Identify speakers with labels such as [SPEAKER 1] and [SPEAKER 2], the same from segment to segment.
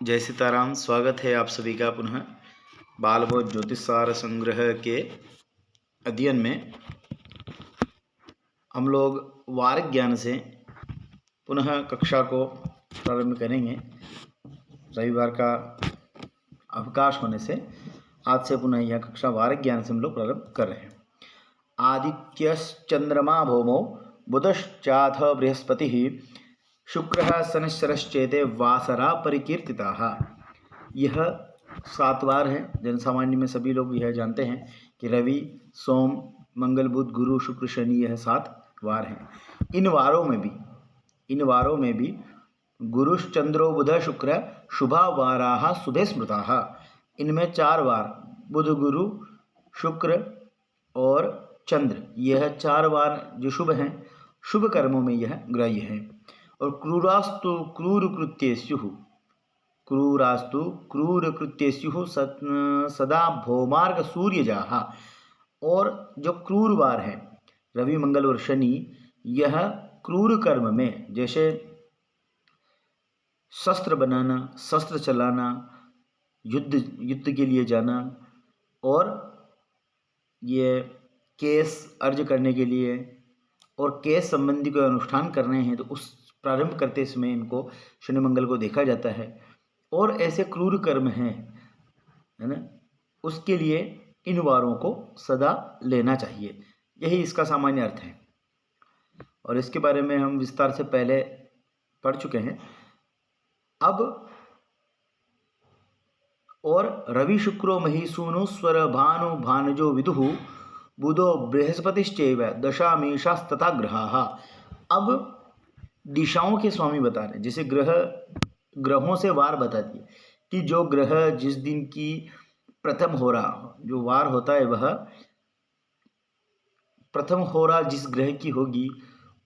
[SPEAKER 1] जय सीताराम। स्वागत है आप सभी का पुनः बाल बोध ज्योतिष सार संग्रह के अध्ययन में। हम लोग वार ज्ञान से पुनः कक्षा को प्रारंभ करेंगे। रविवार का अवकाश होने से आज से पुनः यह कक्षा वार ज्ञान से हम लोग प्रारंभ कर रहे हैं। आदित्यश्चंद्रमा भौमो बुधश्चाथ बृहस्पति शुक्र शनिश्चरश्चेते वासरा परिकीर्तिताः। यह 7 वार है। जनसामान्य में सभी लोग यह जानते हैं कि रवि, सोम, मंगल, बुध, गुरु, शुक्र, शनि, यह 7 वार हैं। इन वारों में भी गुरुश्चंद्रो बुध शुक्र शुभा वाराः शुभे स्मृताः। इनमें 4 वार बुध, गुरु, शुक्र और चंद्र, यह 4 वार जो शुभ हैं, शुभ कर्मों में यह ग्राह्य है। और क्रूरास्तु क्रूर कृत्यस्यु सदा भौमार्ग सूर्यजाः। और जो क्रूर वार है रवि, मंगल और शनि, यह क्रूर कर्म में, जैसे शस्त्र बनाना, शस्त्र चलाना, युद्ध के लिए जाना, और ये केस अर्ज करने के लिए और केस संबंधी कोई अनुष्ठान करने हैं तो उस प्रारंभ करते समय इनको शनि मंगल को देखा जाता है। और ऐसे क्रूर कर्म हैं, है ना, उसके लिए इन वारों को सदा लेना चाहिए। यही इसका सामान्य अर्थ है और इसके बारे में हम विस्तार से पहले पढ़ चुके हैं। अब और रवि शुक्रो महीसूनु स्वर भानु भानुजो विदुः बुधो बृहस्पतिश्चैव दशामेशास्तथा ग्रहाः। अब दिशाओं के स्वामी बता रहे हैं, जैसे ग्रहों से वार बता दिए कि जो ग्रह जिस दिन की प्रथम होरा जो वार होता है, वह प्रथम होरा जिस ग्रह की होगी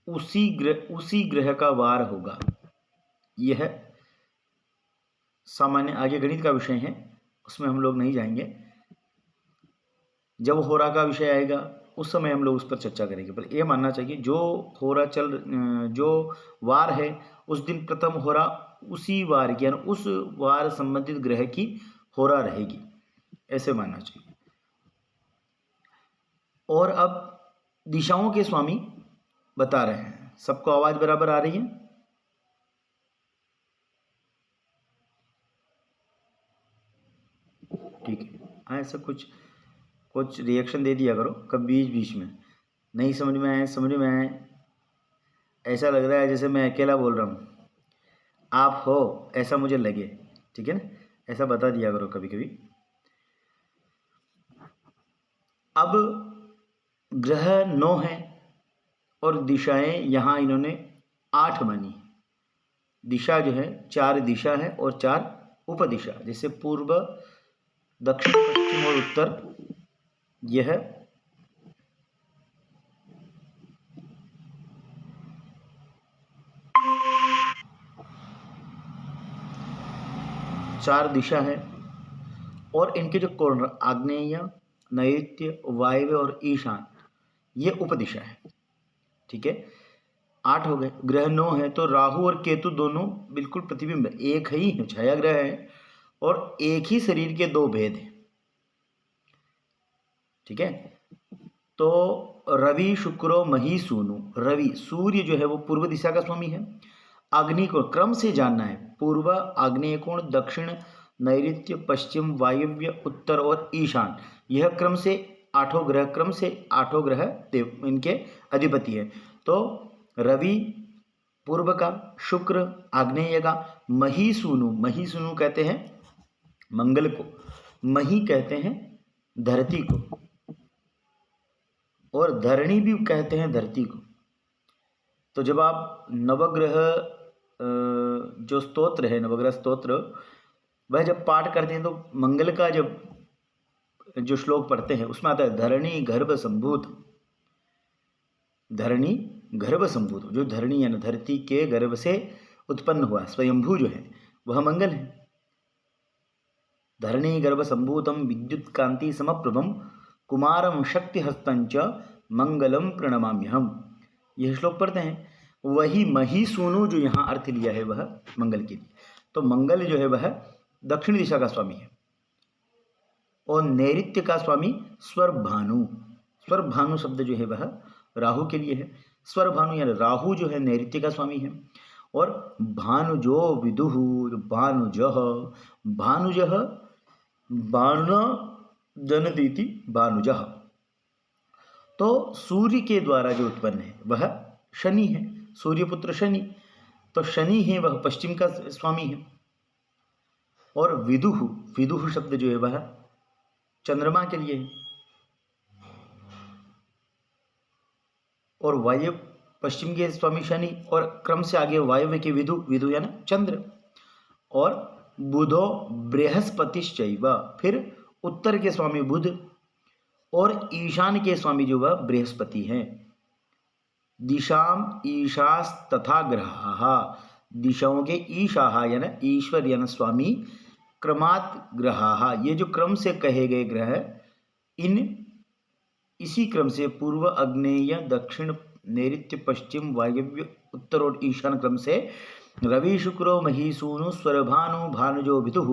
[SPEAKER 1] उसी ग्रह का वार होगा। यह सामान्य आगे गणित का विषय है, उसमें हम लोग नहीं जाएंगे। जब होरा का विषय आएगा उस समय हम लोग उस पर चर्चा करेंगे। पर यह मानना चाहिए जो होरा जो वार है उस दिन प्रथम होरा उसी वार की, यानी उस वार संबंधित ग्रह की होरा रहेगी, ऐसे मानना चाहिए। और अब दिशाओं के स्वामी बता रहे हैं। सबको आवाज बराबर आ रही है? ठीक है। हाँ, ऐसा कुछ रिएक्शन दे दिया करो कब बीच में। नहीं समझ में आए, ऐसा लग रहा है जैसे मैं अकेला बोल रहा हूँ, आप हो ऐसा मुझे लगे, ठीक है ना, ऐसा बता दिया करो कभी कभी। अब ग्रह 9 हैं और दिशाएं यहाँ इन्होंने 8 मानी। दिशा जो है 4 दिशा है और 4 उपदिशा, जैसे पूर्व, दक्षिण, पश्चिम और उत्तर। यह 4 दिशा है। और इनके जो कोण आग्नेय, नैऋत्य, वायव्य और ईशान, ये उपदिशा है। ठीक है, 8 हो गए। ग्रह 9 है तो राहु और केतु दोनों बिल्कुल प्रतिबिंब, एक ही है, छाया ग्रह है और एक ही शरीर के 2 भेद हैं। ठीक है, तो रवि शुक्रो मही सूनु। रवि सूर्य जो है वो पूर्व दिशा का स्वामी है। अग्नि को क्रम से जानना है, पूर्व, आग्नेय कोण, दक्षिण, नैऋत्य, पश्चिम, वायव्य, उत्तर और ईशान। यह क्रम से 8 ग्रह देव इनके अधिपति है। तो रवि पूर्व का, शुक्र आग्नेय का, मही सूनु कहते हैं मंगल को, मही कहते हैं धरती को, और धरणी भी कहते हैं धरती को। तो जब आप नवग्रह जो स्तोत्र है, नवग्रह स्तोत्र, वह जब पाठ करते हैं तो मंगल का जब जो श्लोक पढ़ते हैं उसमें आता है धरणी गर्भ संभूत। धरणी गर्भ संभूत, जो धरणी यानी धरती के गर्भ से उत्पन्न हुआ स्वयंभू जो है वह मंगल है। धरणी गर्भ संभूतम विद्युत कांति समप्रभम कुमारम शक्ति हस्तंच मंगलम प्रणमाम्यहम। यह श्लोक पढ़ते हैं। वही मही सूनु जो यहाँ अर्थ लिया है वह मंगल के लिए। तो मंगल जो है वह दक्षिण दिशा का स्वामी है। और नैऋत्य का स्वामी स्वरभानु, स्वरभानु शब्द जो है वह राहु के लिए है। स्वरभानु यानी राहु जो है नैऋत्य का स्वामी है। और भानुजो विदुः, भानुजः, भानुजः बाण जनतीति भानुजः, तो सूर्य के द्वारा जो उत्पन्न है वह शनि है, सूर्यपुत्र शनि। तो शनि है वह पश्चिम का स्वामी है। और विदुः, विदुः शब्द जो है वह चंद्रमा के लिए है। और वायु पश्चिम के स्वामी शनि, और क्रम से आगे वायव्य के विदु, विदु यानी चंद्र। और बुधो बृहस्पतिश्चैव, फिर उत्तर के स्वामी बुध और ईशान के स्वामी जो वह बृहस्पति हैं। दिशाम ईशास तथा ग्रहाः, दिशाओं के ईशाः यानी ईश्वर यानी स्वामी, क्रमात् ग्रहाः, ये जो क्रम से कहे गए ग्रह, इन इसी क्रम से पूर्व, अग्नेय, दक्षिण, नैऋत्य, पश्चिम, वायव्य, उत्तर और ईशान क्रम से रवि शुक्रो महीसूनु स्वरभानु भानुजो विदुः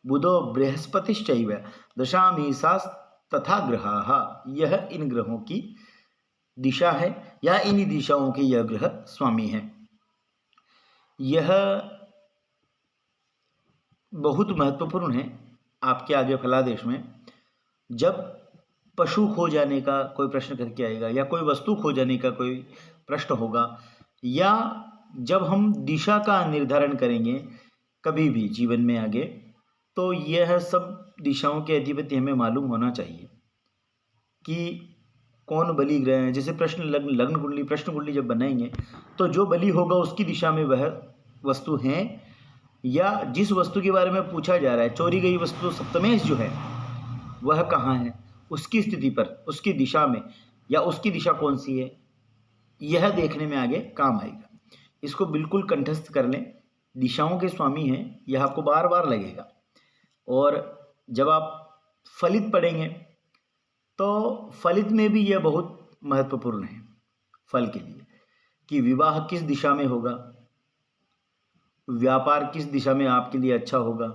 [SPEAKER 1] बुधो बृहस्पतिश्चैव दशामीशास् तथा ग्रहाः, यह इन ग्रहों की दिशा है या इन दिशाओं के यह ग्रह स्वामी हैं। यह बहुत महत्वपूर्ण है आपके आगे फलादेश में। जब पशु खो जाने का कोई प्रश्न करके आएगा या कोई वस्तु खो जाने का कोई प्रश्न होगा, या जब हम दिशा का निर्धारण करेंगे कभी भी जीवन में आगे, तो यह सब दिशाओं के अधिपति हमें मालूम होना चाहिए कि कौन बलि ग्रह है। जैसे प्रश्न लग्न कुंडली, प्रश्न कुंडली जब बनाएंगे तो जो बलि होगा उसकी दिशा में वह वस्तु है, या जिस वस्तु के बारे में पूछा जा रहा है, चोरी गई वस्तु सप्तमेश जो है वह कहाँ है, उसकी स्थिति पर, उसकी दिशा में, या उसकी दिशा कौन सी है, यह देखने में आगे काम आएगा। इसको बिल्कुल कंठस्थ कर लें, दिशाओं के स्वामी हैं, यह आपको बार बार लगेगा। और जब आप फलित पढ़ेंगे तो फलित में भी यह बहुत महत्वपूर्ण है फल के लिए, कि विवाह किस दिशा में होगा, व्यापार किस दिशा में आपके लिए अच्छा होगा,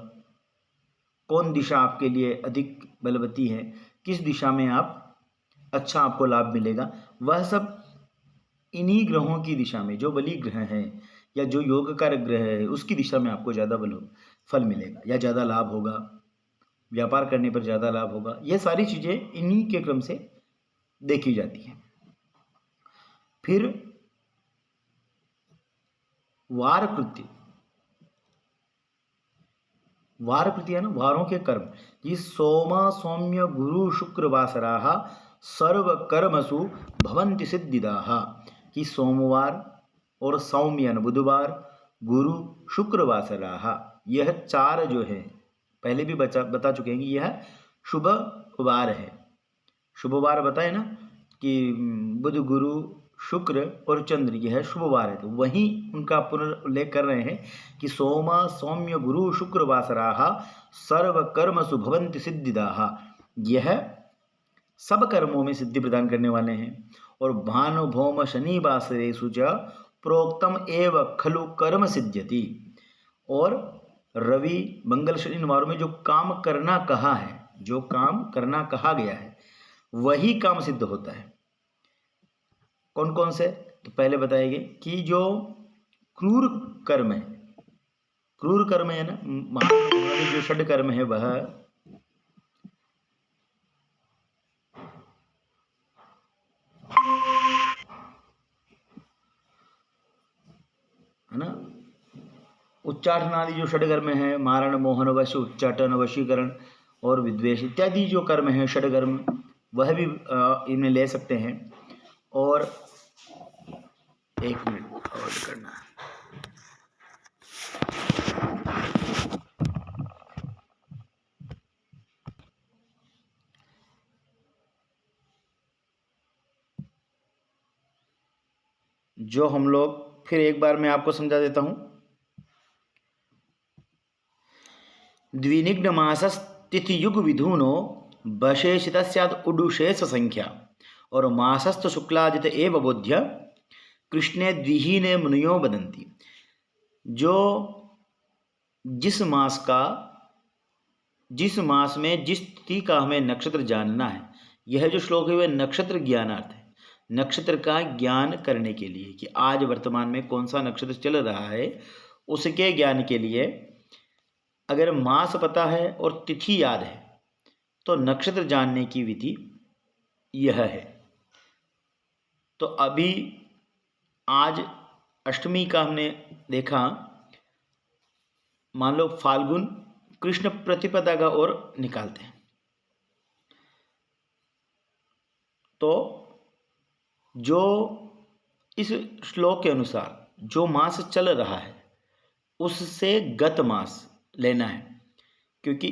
[SPEAKER 1] कौन दिशा आपके लिए अधिक बलवती है, किस दिशा में आप अच्छा आपको लाभ मिलेगा, वह सब इन्हीं ग्रहों की दिशा में, जो बलि ग्रह है या जो योग कारक ग्रह है उसकी दिशा में आपको ज़्यादा फल मिलेगा या ज़्यादा लाभ होगा, व्यापार करने पर ज़्यादा लाभ होगा। यह सारी चीज़ें इन्हीं के क्रम से देखी जाती हैं। फिर वार कृत्य, वार कृत्य है ना, वारों के कर्म। ये सोम सौम्य गुरु शुक्र वासराः सर्व कर्मसु भवन्ति सिद्धिदाः, कि सोमवार और सौम्य यानी बुधवार, गुरु, शुक्र, वासराः, यह चार जो है पहले भी बता चुके हैं कि यह शुभ वार है। शुभ वार बताए ना कि बुध, गुरु, शुक्र और चंद्र, यह शुभ वार है। तो वहीं उनका पुनर्उल्लेख कर रहे हैं कि सोम सौम्य गुरु शुक्र वासराः सर्व कर्मसु भवन्ति सिद्धिदाः, यह सब कर्मों में सिद्धि प्रदान करने वाले हैं। और भानु भौम शनि वासरेषु च प्रोक्तम एव खलु कर्म सिद्ध्यति, और रवि मंगल शनि वारों में जो काम करना कहा है, जो काम करना कहा गया है वही काम सिद्ध होता है। कौन कौन से, तो पहले बताएंगे कि जो क्रूर कर्म है, क्रूर कर्म है ना, महान जो षड कर्म है वह है ना, उच्चाटन आदि जो षडकर्म है, मारण, मोहन, वश, उच्चाटन, वशीकरण और विद्वेष इत्यादि जो कर्म है षडकर्म, वह भी इनमें ले सकते हैं। और एक मिनट और करना है, जो हम लोग फिर एक बार मैं आपको समझा देता हूं। द्विनिग्न मासस तिथि युग विधूनो बशेषित स्याद उडुशेष संख्या, और मासस्थ शुक्लादित एव बोध्य कृष्णे द्विहीने मुनियो बदंती। जो जिस मास में जिस तिथि का हमें नक्षत्र जानना है, यह जो श्लोक है वह नक्षत्र ज्ञानार्थ है, नक्षत्र का ज्ञान करने के लिए कि आज वर्तमान में कौन सा नक्षत्र चल रहा है उसके ज्ञान के लिए अगर मास पता है और तिथि याद है तो नक्षत्र जानने की विधि यह है। तो अभी आज अष्टमी का हमने देखा, मान लो फाल्गुन कृष्ण प्रतिपदा का और निकालते हैं तो जो इस श्लोक के अनुसार जो मास चल रहा है उससे गत मास लेना है, क्योंकि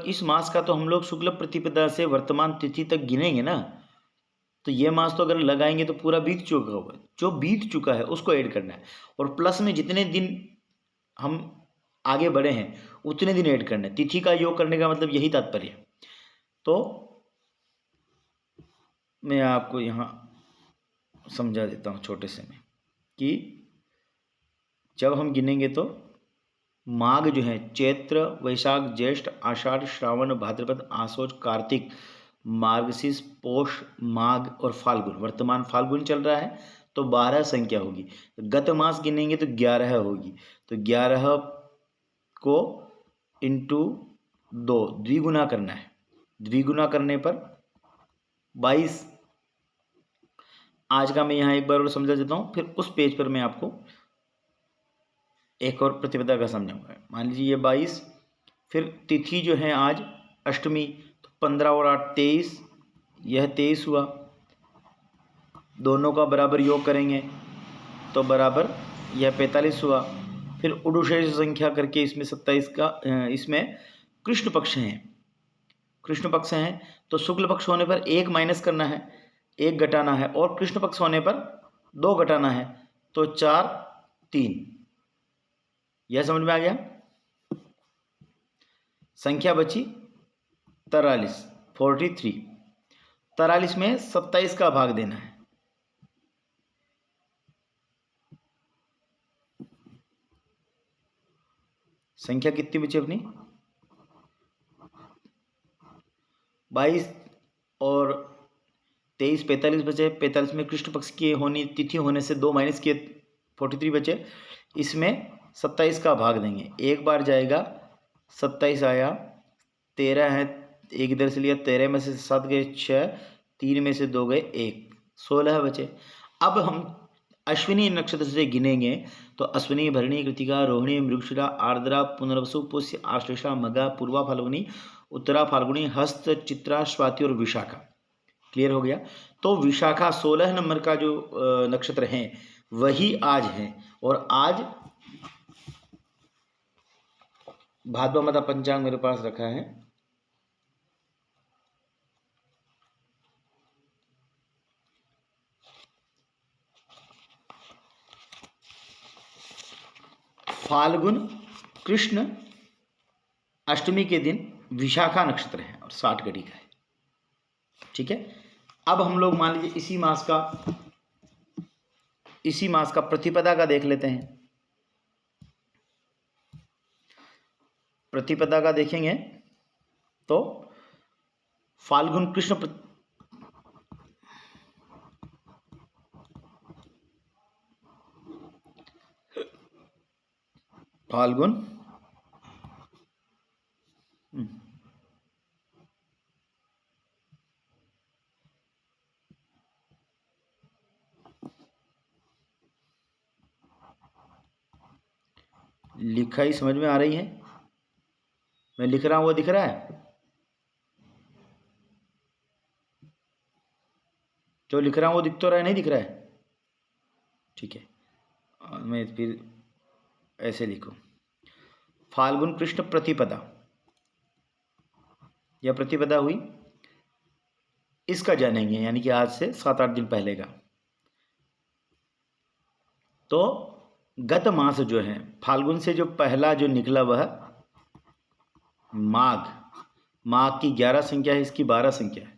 [SPEAKER 1] इस मास का तो हम लोग शुक्ल प्रतिपदा से वर्तमान तिथि तक गिनेंगे ना, तो ये मास तो अगर लगाएंगे तो पूरा बीत चुका होगा, जो बीत चुका है उसको ऐड करना है और प्लस में जितने दिन हम आगे बढ़े हैं उतने दिन ऐड करना है। तिथि का योग करने का मतलब यही तात्पर्य है। तो मैं आपको यहाँ समझा देता हूँ छोटे से में कि जब हम गिनेंगे तो माघ जो है चैत्र वैशाख ज्येष्ठ आषाढ़ श्रावण भाद्रपद आश्वज कार्तिक मार्गशीर्ष पौष माघ और फाल्गुन, वर्तमान फाल्गुन चल रहा है तो 12 संख्या होगी। गत मास गिनेंगे तो 11 होगी, तो 11 को इंटू 2 द्विगुना करना है, द्विगुना करने पर 22। आज का मैं यहाँ एक बार और समझा देता हूँ, फिर उस पेज पर मैं आपको एक और प्रतिपदा का समझाऊंगा। मान लीजिए ये 22, फिर तिथि जो है आज अष्टमी, तो 15 और 8 23, यह 23 हुआ, दोनों का बराबर योग करेंगे तो बराबर यह 45 हुआ। फिर उडुशेष संख्या करके इसमें 27 का इसमें कृष्ण पक्ष हैं, कृष्ण पक्ष हैं तो शुक्ल पक्ष होने पर 1 माइनस करना है, 1 घटाना है, और कृष्ण पक्ष होने पर 2 घटाना है, तो 4 3। यह समझ में आ गया। संख्या बची 43 43, 43 में 27 का भाग देना है। संख्या कितनी बची अपनी 22 और 23 45 बचे। 45 में कृष्ण पक्ष की होनी तिथि होने से 2 माइनस किए 43 बचे, इसमें 27 का भाग देंगे, एक बार जाएगा 27 आया, 13 है एक इधर से लिया, 13 में से 7 गए 6, 3 में से 2 गए 1, 16 बचे। अब हम अश्विनी नक्षत्र से गिनेंगे तो अश्विनी भरणी कृतिका रोहिणी मृगशिरा आर्द्रा पुनर्वसु पुष्य आश्लेषा मघा पूर्वा फाल्गुनी उत्तरा फाल्गुनी हस्त चित्रा स्वाति और विशाखा। क्लियर हो गया। तो विशाखा 16 नंबर का जो नक्षत्र है वही आज है, और आज भाद्रपद पंचांग मेरे पास रखा है, फाल्गुन कृष्ण अष्टमी के दिन विशाखा नक्षत्र है और 60 घड़ी का है। ठीक है। अब हम लोग मान लीजिए इसी मास का प्रतिपदा का देख लेते हैं। प्रतिपदा का देखेंगे तो फाल्गुन कृष्ण फाल्गुन लिखाई समझ में आ रही है? मैं लिख रहा हूं वो दिख रहा है? जो लिख रहा हूं वो दिख तो रहा है, नहीं दिख रहा है? ठीक है, मैं फिर ऐसे लिखूं, फाल्गुन कृष्ण प्रतिपदा, यह प्रतिपदा हुई, इसका जानेंगे यानी कि आज से 7-8 दिन पहले का। तो गत मास जो है फाल्गुन से जो पहला जो निकला वह माघ की 11 संख्या है, इसकी 12 संख्या है।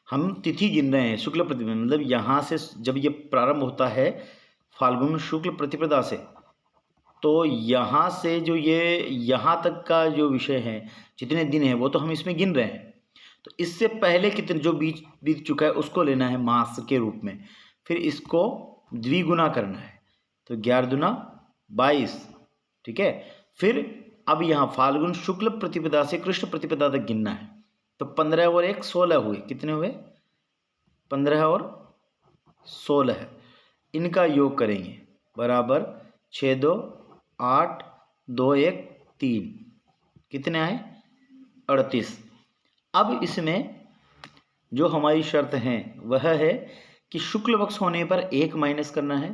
[SPEAKER 1] हम तिथि गिन रहे हैं शुक्ल प्रतिपदा, मतलब यहाँ से जब ये प्रारंभ होता है फाल्गुन शुक्ल प्रतिपदा से तो यहाँ से जो ये यहाँ तक का जो विषय है, जितने दिन है वो तो हम इसमें गिन रहे हैं। तो इससे पहले कितने जो बीत चुका है उसको लेना है मास के रूप में, फिर इसको द्विगुना करना है। तो 11 दूना 22, ठीक है। फिर अब यहाँ फाल्गुन शुक्ल प्रतिपदा से कृष्ण प्रतिपदा तक गिनना है। तो 15 और 1 16 हुए। कितने हुए? 15 और 16। इनका योग करेंगे बराबर 6 2 8 2 1 3, कितने आए? 38। अब इसमें जो हमारी शर्त है वह है कि शुक्ल पक्ष होने पर 1 माइनस करना है,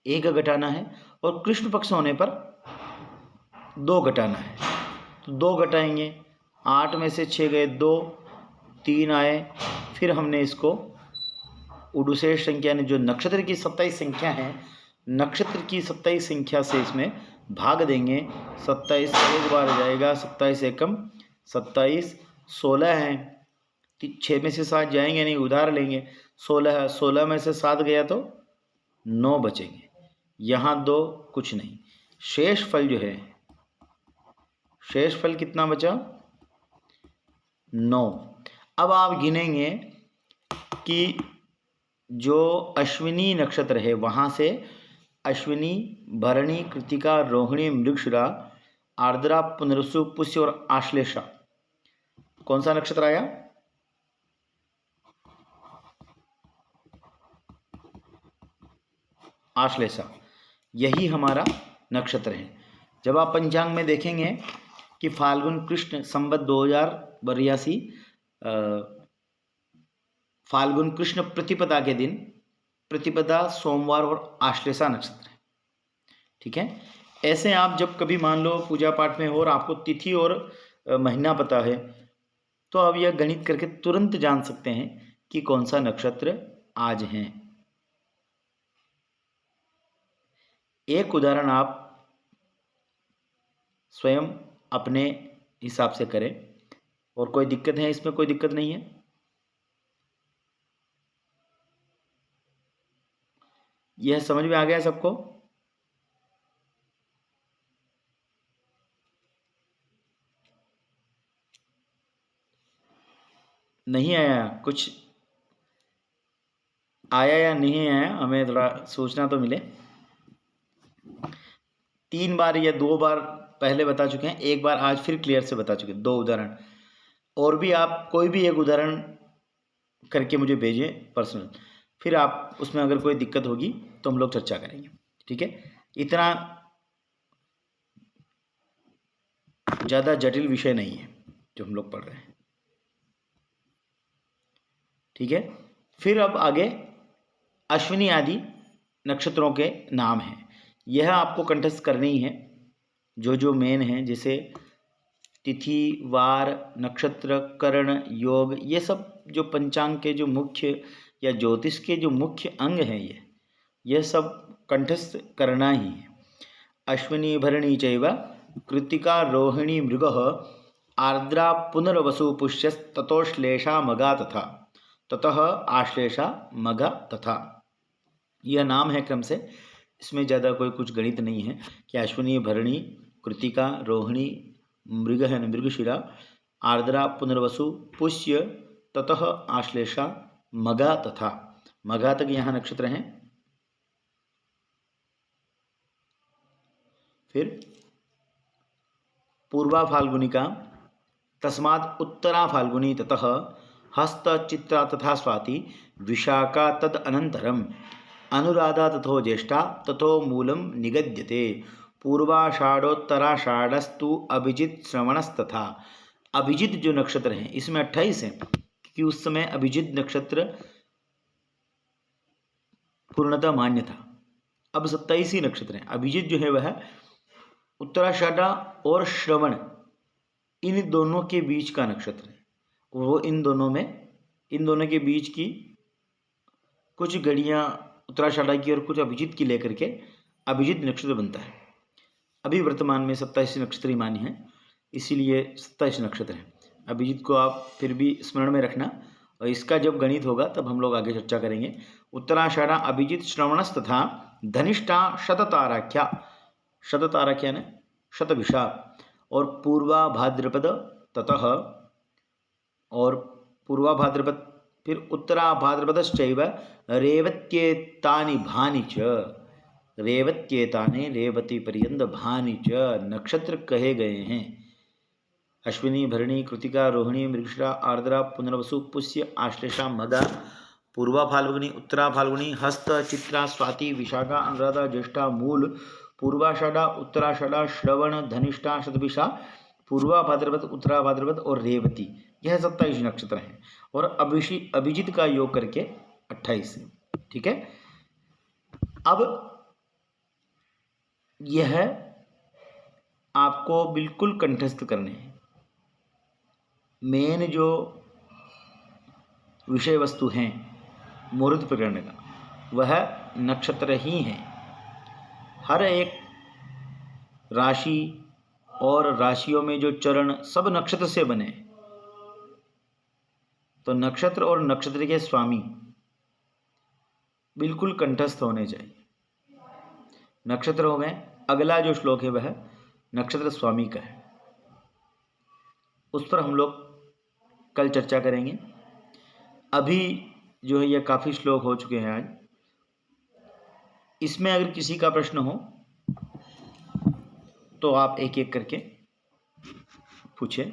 [SPEAKER 1] 1 घटाना है, और कृष्ण पक्ष होने पर 2 घटाना है। तो 2 घटाएंगे, 8 में से 6 गए 2, 3 आए। फिर हमने इसको उडुशेष संख्या ने जो नक्षत्र की 27 संख्या है, नक्षत्र की 27 संख्या से इसमें भाग देंगे। 27 एक बार हो जाएगा, 27 एकम 27, 16 हैं, 6 में से 7 जाएंगे नहीं, उधार लेंगे। 16 में से 7 गया तो 9 बचेंगे। यहाँ 2 कुछ नहीं। शेष फल जो है, शेष फल कितना बचा? 9। अब आप गिनेंगे कि जो अश्विनी नक्षत्र है वहाँ से अश्विनी, भरणी, कृतिका, रोहिणी, मृगशिरा, आर्द्रा, पुनर्वसु, पुष्य और आश्लेषा, कौन सा नक्षत्र आया? आश्लेषा। यही हमारा नक्षत्र है। जब आप पंचांग में देखेंगे कि फाल्गुन कृष्ण संवत 2082 फाल्गुन कृष्ण प्रतिपदा के दिन, प्रतिपदा सोमवार और आश्लेषा नक्षत्र है, ठीक है। ऐसे आप जब कभी मान लो पूजा पाठ में हो और आपको तिथि और महीना पता है, तो आप यह गणित करके तुरंत जान सकते हैं कि कौन सा नक्षत्र आज है। एक उदाहरण आप स्वयं अपने हिसाब से करें, और कोई दिक्कत है इसमें? कोई दिक्कत नहीं है। यह समझ में आ गया सबको? नहीं आया? कुछ आया या नहीं आया, हमें थोड़ा सोचना तो मिले। 3 बार या 2 बार पहले बता चुके हैं, 1 बार आज फिर क्लियर से बता चुके हैं। 2 उदाहरण और भी, आप कोई भी एक उदाहरण करके मुझे भेजें पर्सनल, फिर आप उसमें अगर कोई दिक्कत होगी तो हम लोग चर्चा करेंगे, ठीक है। इतना ज़्यादा जटिल विषय नहीं है जो हम लोग पढ़ रहे हैं, ठीक है। फिर अब आगे अश्विनी आदि नक्षत्रों के नाम हैं, यह आपको कंठस्थ करनी ही है। जो जो मेन हैं, जैसे तिथि, वार, नक्षत्र, करण, योग, ये सब जो पंचांग के जो मुख्य या ज्योतिष के जो मुख्य अंग हैं, यह सब कंठस्थ करना ही है। अश्विनी भरणी चैव कृतिका रोहिणी मृगः आर्द्रा पुनर्वसु पुष्यस्ततोश्लेषा मगा तथा ततः आश्लेषा मगा तथा, यह नाम है क्रम से। इसमें ज़्यादा कोई कुछ गणित नहीं है कि अश्विनी भरणी कृतिका रोहिणी मृग है न मृगशिरा आर्द्रा पुनर्वसु पुष्य ततः आश्लेषा मगा तथा, मगा तक यहाँ नक्षत्र हैं। फिर पूर्वा फाल्गुनिका तस्मात् उत्तरा फाल्गुनी ततः हस्त चित्रा तथा स्वाति विशाखा तद अनंतरम अनुराधा तथो ज्येष्ठा तथो मूलम निगद्यते पूर्वाषाढ़ोत्तराषाढ़स्तु अभिजित श्रवणस्तथा। अभिजित जो नक्षत्र हैं इसमें 28 हैं, क्योंकि उस समय अभिजित नक्षत्र पूर्णतः मान्य था। अब 27 ही नक्षत्र हैं। अभिजित जो है वह उत्तराषाढ़ और श्रवण, इन दोनों के बीच का नक्षत्र है। वो इन दोनों के बीच की कुछ घड़ियाँ उत्तराषाढ़ की और कुछ अभिजित की लेकर के अभिजित नक्षत्र बनता है। अभी वर्तमान में 27 नक्षत्र ही मान्य हैं, इसीलिए 27 नक्षत्र हैं। अभिजित को आप फिर भी स्मरण में रखना, और इसका जब गणित होगा तब हम लोग आगे चर्चा करेंगे। उत्तराषाढ़ अभिजित श्रवणस तथा धनिष्ठा शतताराख्या, शततारक यानी शतभिषा, और पूर्वा भाद्रपद ततः, और पूर्वा भाद्रपद फिर उत्तरा भाद्रपदश्चैव रेवत्येतानि भानि च, रेवत्येतानि रेवती पर्यंत भानि च नक्षत्र कहे गए हैं। अश्विनी, भरणी, कृतिका, रोहिणी, मृगशिरा, आर्द्रा, पुनर्वसु, पुष्य, आश्लेषा, मगा, पूर्वा फाल्गुनी, उत्तरा फाल्गुनी, हस्त, चित्रा, स्वाति, विशाखा, अनुराधा, ज्येष्ठा, मूल, पूर्वाषाढ़ा, उत्तराषाढ़ा, श्रवण, धनिष्ठा, शतभिषा, पूर्वा भाद्रपद, उत्तरा भाद्रपद और रेवती, यह 27 नक्षत्र हैं। और अभिजित का योग करके 28 है। ठीक है। अब यह आपको बिल्कुल कंठस्थ करने हैं। मेन जो विषय वस्तु हैं मुहूर्त प्रकरण का, वह नक्षत्र ही हैं। हर एक राशि और राशियों में जो चरण सब नक्षत्र से बने, तो नक्षत्र और नक्षत्र के स्वामी बिल्कुल कंठस्थ होने चाहिए। नक्षत्र हो गए। अगला जो श्लोक है वह नक्षत्र स्वामी का है, उस पर हम लोग कल चर्चा करेंगे। अभी जो है यह काफ़ी श्लोक हो चुके हैं आज। इसमें अगर किसी का प्रश्न हो तो आप एक एक करके पूछें।